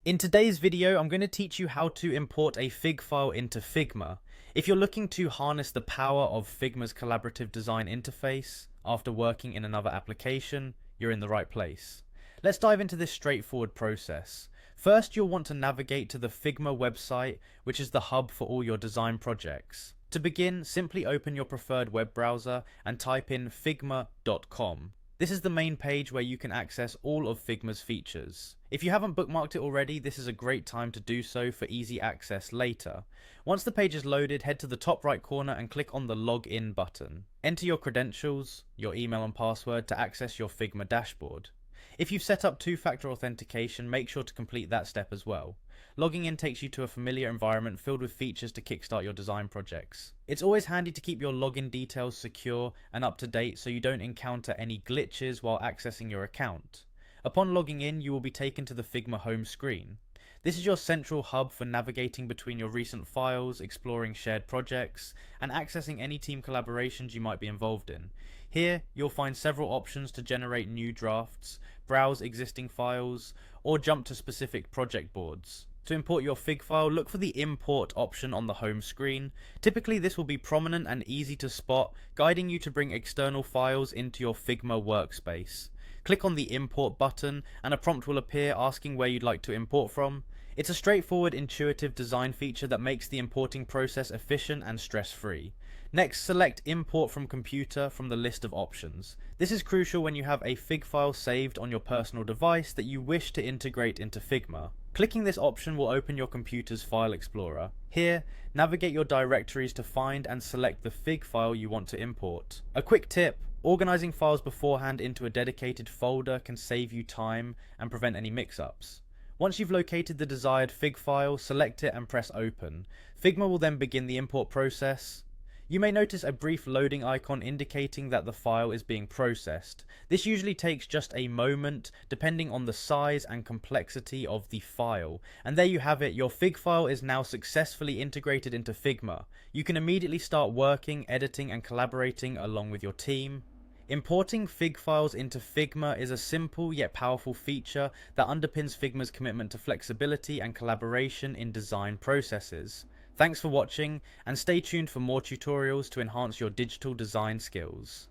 In today's video, I'm going to teach you how to import a Fig file into Figma. If you're looking to harness the power of Figma's collaborative design interface after working in another application, you're in the right place. Let's dive into this straightforward process. First, you'll want to navigate to the Figma website, which is the hub for all your design projects. To begin, simply open your preferred web browser and type in figma.com. This is the main page where you can access all of Figma's features. If you haven't bookmarked it already, this is a great time to do so for easy access later. Once the page is loaded, head to the top right corner and click on the Login button. Enter your credentials, your email and password to access your Figma dashboard. If you've set up two-factor authentication, make sure to complete that step as well. Logging in takes you to a familiar environment filled with features to kickstart your design projects. It's always handy to keep your login details secure and up to date so you don't encounter any glitches while accessing your account. Upon logging in, you will be taken to the Figma home screen. This is your central hub for navigating between your recent files, exploring shared projects, and accessing any team collaborations you might be involved in. Here, you'll find several options to generate new drafts, browse existing files, or jump to specific project boards. To import your Fig file, look for the Import option on the home screen. Typically, this will be prominent and easy to spot, guiding you to bring external files into your Figma workspace. Click on the Import button and a prompt will appear asking where you'd like to import from. It's a straightforward, intuitive design feature that makes the importing process efficient and stress-free. Next, select Import from Computer from the list of options. This is crucial when you have a Fig file saved on your personal device that you wish to integrate into Figma. Clicking this option will open your computer's file explorer. Here, navigate your directories to find and select the Fig file you want to import. A quick tip: organizing files beforehand into a dedicated folder can save you time and prevent any mix-ups. Once you've located the desired Fig file, select it and press Open. Figma will then begin the import process. You may notice a brief loading icon indicating that the file is being processed. This usually takes just a moment, depending on the size and complexity of the file. And there you have it, your Fig file is now successfully integrated into Figma. You can immediately start working, editing, and collaborating along with your team. Importing Fig files into Figma is a simple yet powerful feature that underpins Figma's commitment to flexibility and collaboration in design processes. Thanks for watching, and stay tuned for more tutorials to enhance your digital design skills.